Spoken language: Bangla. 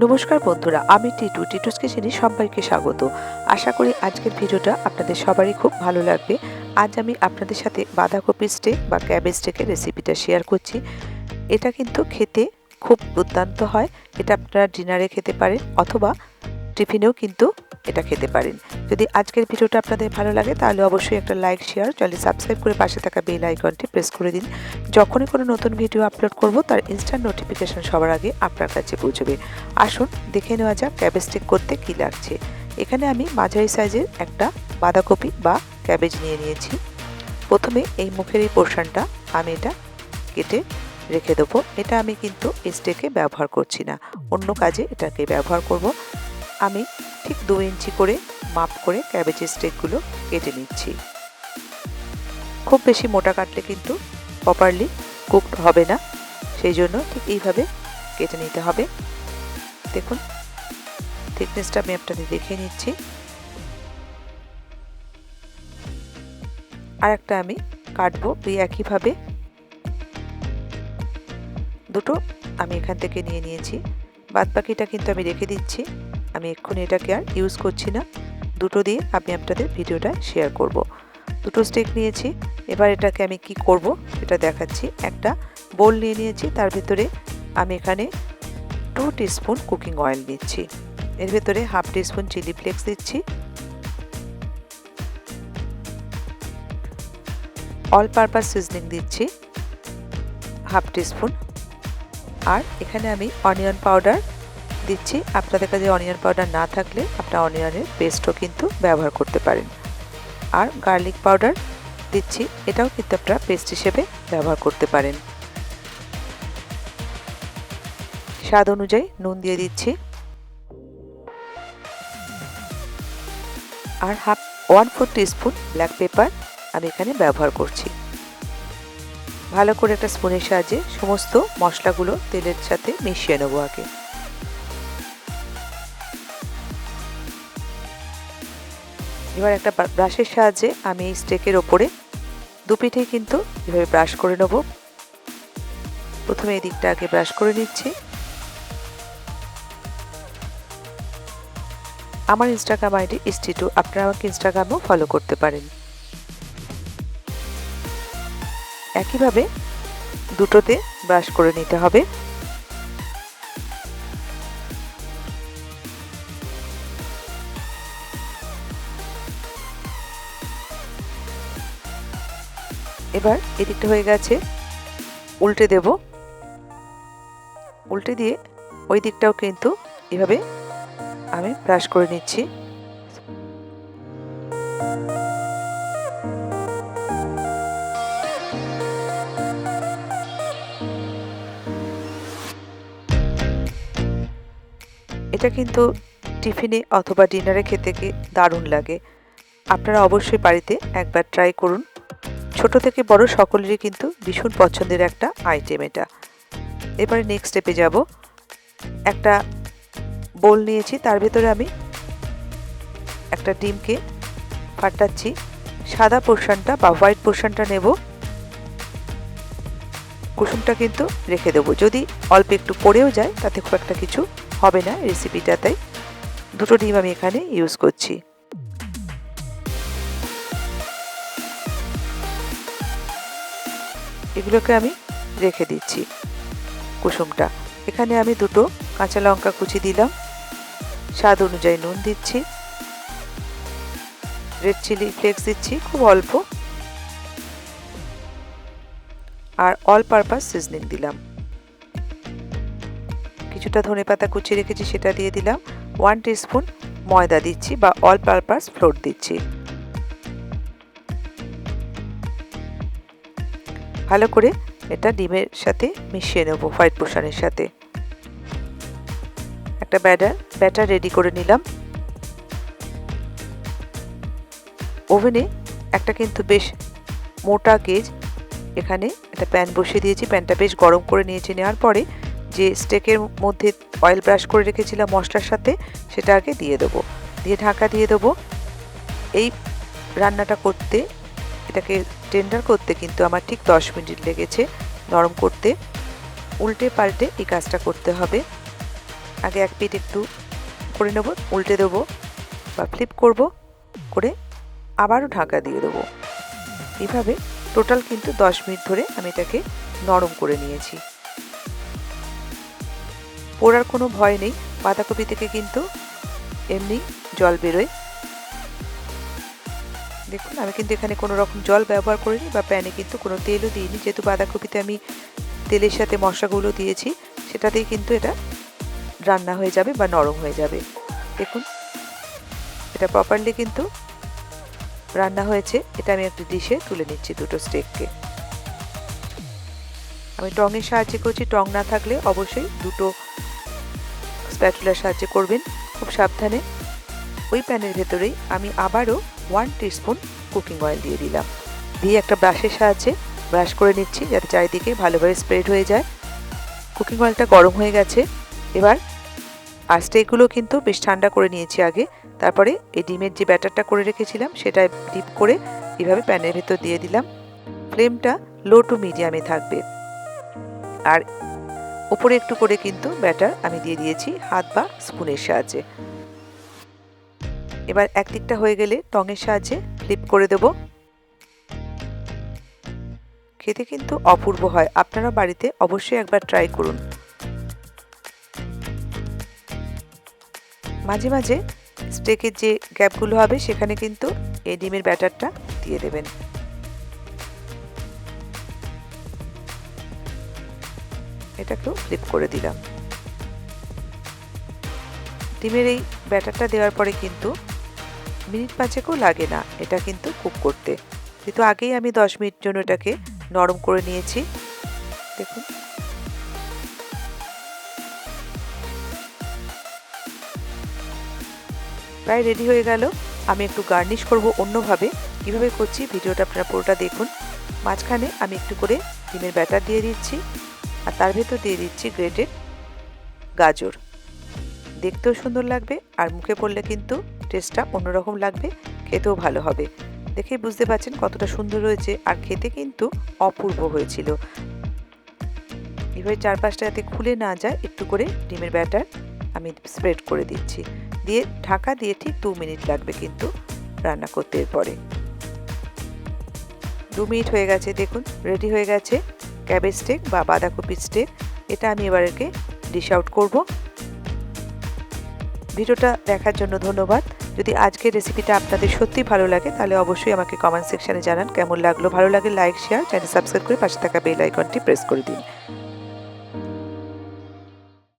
নমস্কার বন্ধুরা, আমি টিটুস কিচেনে সবাইকে স্বাগত। আশা করি আজকের ভিডিওটা আপনাদের সবারই খুব ভালো লাগবে। আজ আমি আপনাদের সাথে বাঁধাকপির স্টেক বা ক্যাবেজ স্টেকের রেসিপিটা শেয়ার করছি। এটা কিন্তু খেতে খুব দুর্দান্ত হয়। এটা আপনারা ডিনারে খেতে পারেন অথবা টিফিনেও কিন্তু এটা খেতে পারেন। যদি আজকের ভিডিওটা আপনাদের ভালো লাগে তাহলে অবশ্যই একটা লাইক, শেয়ার, চ্যানেল সাবস্ক্রাইব করে পাশে থাকা বেল আইকনটি প্রেস করে দিন। যখনই কোনো নতুন ভিডিও আপলোড করব তার ইনস্ট্যান্ট নোটিফিকেশন সবার আগে আপনার কাছে পৌঁছবে। আসুন দেখে নেওয়া যাক ক্যাবেজ স্টিক করতে কী লাগছে। এখানে আমি মাঝারি সাইজের একটা বাঁধাকপি বা ক্যাবেজ নিয়ে নিয়েছি। প্রথমে এই মুখের এই পোর্শনটা আমি এটা কেটে রেখে দেবো। এটা আমি কিন্তু স্টেকে ব্যবহার করছি না, অন্য কাজে এটাকে ব্যবহার করব। আমি ঠিক 2 ইঞ্চি করে মাপ করে ক্যাবেজের স্টেকগুলো কেটে নিচ্ছি। খুব বেশি মোটা কাটলে কিন্তু প্রপারলি কুকড হবে না, সেই জন্য ঠিক এইভাবে কেটে নিতে হবে। দেখুন থিকনেসটা আমি আপনাদের দেখিয়ে নিচ্ছি। আর একটা আমি কাটবো এই একইভাবে। দুটো আমি এখান থেকে নিয়ে নিয়েছি, বাদ বাকিটা কিন্তু আমি রেখে দিচ্ছি। আমি এক্ষুনি এটাকে আর ইউজ করছি না, দুটো দিয়ে আমি আপনাদের ভিডিওটা শেয়ার করব। দুটো স্টেক নিয়েছি, এবার এটাকে আমি কি করব সেটা দেখাচ্ছি। একটা বোল নিয়ে নিয়েছি, তার ভিতরে আমি এখানে 2 টিস্পুন কুকিং অয়েল নিচ্ছি। এর ভেতরে হাফ টিস্পুন চিলি ফ্লেক্স দিচ্ছি, অল পারপাস সিজনিং দিচ্ছি হাফ টিস্পুন, আর এখানে আমি অনিয়ন পাউডার দিচ্ছি। আপনাদের কাছে অনিয়ন পাউডার না থাকলে আপনারা অনিয়নের পেস্টও কিন্তু ব্যবহার করতে পারেন। আর গার্লিক পাউডার দিচ্ছি, এটাও কিন্তু আপনারা পেস্ট হিসেবে ব্যবহার করতে পারেন। স্বাদ অনুযায়ী নুন দিয়ে দিচ্ছি, আর 1/4 টিস্পুন ব্ল্যাক পেপার আমি এখানে ব্যবহার করছি। ভালো করে একটা স্পুনের সাহায্যে সমস্ত মশলাগুলো তেলের সাথে মিশিয়ে নেবো আগে। এবার একটা ব্রাশের সাহায্যে আমি এই স্টেকের ওপরে দুপিঠেই কিন্তু এভাবে ব্রাশ করে নেব। প্রথমে এই দিকটা আগে ব্রাশ করে নিচ্ছি। আমার ইনস্টাগ্রাম আইডি টিটু, আপনারা আমাকে ইনস্টাগ্রামেও ফলো করতে পারেন। একইভাবে দুটোতে ব্রাশ করে নিতে হবে। এবার এদিকটা হয়ে গেছে, উল্টে দেব। উল্টে দিয়ে ওই দিকটাও কিন্তু এভাবে আমি ব্রাশ করে নিচ্ছি। এটা কিন্তু টিফিনে অথবা ডিনারে খেতে দারুণ লাগে। আপনারা অবশ্যই বাড়িতে একবার ট্রাই করুন। ছোট থেকে বড় সকলেরই কিন্তু ভীষণ পছন্দের একটা আইটেম এটা। এবারে নেক্সট স্টেপে যাব। একটা বোল নিয়েছি, তার ভেতরে আমি একটা ডিমকে ফাটাচ্ছি। সাদা পোর্শনটা বা হোয়াইট পোর্শনটা নেব, কুসুমটা কিন্তু রেখে দেবো। যদি অল্প একটু পড়েও যায় তাতে খুব একটা কিছু হবে না রেসিপিটা, তাই দুটো ডিম আমি এখানে ইউজ করছি। এগুলোকে আমি রেখে দিচ্ছি কুসুমটা। এখানে আমি দুটো কাঁচা লঙ্কা কুচি দিলাম, স্বাদ অনুযায়ী নুন দিচ্ছি, রেড চিলি ফ্লেক্স দিচ্ছি খুব অল্প, আর অল পারপাস সিজনিং দিলাম। কিছুটা ধনেপাতা কুচি রেখেছি সেটা দিয়ে দিলাম। 1 টিস্পুন ময়দা দিচ্ছি বা অল পারপাস ফ্লোর দিচ্ছি। ভালো করে এটা ডিমের সাথে মিশিয়ে নেব, হোয়াইট পোর্শনের সাথে। একটা ব্যাটার রেডি করে নিলাম। ওভেনে একটা কিন্তু বেশ মোটা গেজ এখানে একটা প্যান বসিয়ে দিয়েছি। প্যানটা বেশ গরম করে নিয়েছি। নেওয়ার পরে যে স্টেকের মধ্যে অয়েল ব্রাশ করে রেখেছিলাম মশলার সাথে সেটা আগে দিয়ে দেবো, দিয়ে ঢাকা দিয়ে দেবো। এই রান্নাটা করতে, এটাকে টেন্ডার করতে কিন্তু আমার ঠিক 10 মিনিট লেগেছে, নরম করতে। উল্টে পাল্টে এই কাজটা করতে হবে। আগে এক পিঠ একটু করে নেব, উল্টে দেবো বা ফ্লিপ করব, করে আবারও ঢাকা দিয়ে দেবো। এইভাবে টোটাল কিন্তু 10 মিনিট ধরে আমি এটাকে নরম করে নিয়েছি। পোড়ার কোনো ভয় নেই, বাঁধাকপি থেকে কিন্তু এমনি জল বেরোয়। দেখুন আমি কিন্তু এখানে কোনো রকম জল ব্যবহার করিনি বা প্যানে কিন্তু কোনো তেলও দিইনি, যেহেতু বাঁধাকপিতে আমি তেলের সাথে মশলাগুলো দিয়েছি, সেটাতেই কিন্তু এটা রান্না হয়ে যাবে বা নরম হয়ে যাবে। দেখুন এটা প্রপারলি কিন্তু রান্না হয়েছে। এটা আমি একটা ডিশে তুলে নিচ্ছি দুটো স্টেককে। আমি টঙের সাহায্যে করছি, টং না থাকলে অবশ্যই দুটো স্প্যাচুলার সাহায্যে করবেন, খুব সাবধানে। ওই প্যানের ভেতরেই আমি আবারও 1 টিস্পুন কুকিং অয়েল দিয়ে দিলাম, দিয়ে একটা ব্রাশের সাহায্যে ব্রাশ করে নিচ্ছি যাতে চারিদিকে ভালোভাবে স্প্রেড হয়ে যায়। কুকিং অয়েলটা গরম হয়ে গেছে এবার। আর স্টেকগুলো কিন্তু বেশ ঠান্ডা করে নিয়েছি আগে, তারপরে এই ডিমের যে ব্যাটারটা করে রেখেছিলাম সেটা ডিপ করে এভাবে প্যানের ভেতর দিয়ে দিলাম। ফ্লেমটা লো টু মিডিয়ামে থাকবে। আর উপরে একটু করে কিন্তু ব্যাটার আমি দিয়ে দিয়েছি হাত বা স্পুনের সাহায্যে। এবার একদিকটা হয়ে গেলে টঙের সাহায্যে ফ্লিপ করে দেব। খেতে কিন্তু অপূর্ব হয়, আপনারা বাড়িতে অবশ্যই একবার ট্রাই করুন। মাঝে মাঝে স্টেকের যে গ্যাপগুলো হবে সেখানে কিন্তু এই ডিমের ব্যাটারটা দিয়ে দেবেন। এটাকেও ফ্লিপ করে দিলাম। ডিমের এই ব্যাটারটা দেওয়ার পরে কিন্তু মিনিট 5-ও লাগে না এটা কিন্তু কুক করতে, যেহেতু আগেই আমি 10 মিনিট জন্য এটাকে নরম করে নিয়েছি। দেখুন প্রায় রেডি হয়ে গেল। আমি একটু গার্নিশ করব অন্যভাবে, কিভাবে করছি ভিডিওটা আপনারা পুরোটা দেখুন। মাঝখানে আমি একটু করে ডিমের ব্যাটার দিয়ে দিচ্ছি, আর তার ভেতর দিয়ে দিচ্ছি গ্রেটেড গাজর। দেখতেও সুন্দর লাগবে আর মুখে পড়লে কিন্তু টেস্টটা অন্যরকম লাগবে, খেতেও ভালো হবে। দেখেই বুঝতে পারছেন কতটা সুন্দর হয়েছে, আর খেতে কিন্তু অপূর্ব হয়েছিল। এবারে চারপাশটা যাতে খুলে না যায় একটু করে ডিমের ব্যাটার আমি স্প্রেড করে দিচ্ছি, দিয়ে ঢাকা দিয়ে ঠিক 2 মিনিট লাগবে কিন্তু রান্না করতে। এরপরে 2 মিনিট হয়ে গেছে, দেখুন রেডি হয়ে গেছে ক্যাবেজ স্টেক বা বাঁধাকপির স্টেক। এটা আমি এবারকে ডিশ আউট করব। ভিডিওটা দেখার জন্য ধন্যবাদ। যদি আজকের রেসিপিটা আপনাদের সত্যি ভালো লাগে তাহলে অবশ্যই আমাকে কমেন্ট সেকশনে জানান কেমন লাগলো। ভালো লাগলে লাইক, শেয়ার, চ্যানেল সাবস্ক্রাইব করে পাশে থাকা বেল আইকনটি প্রেস করে দিন।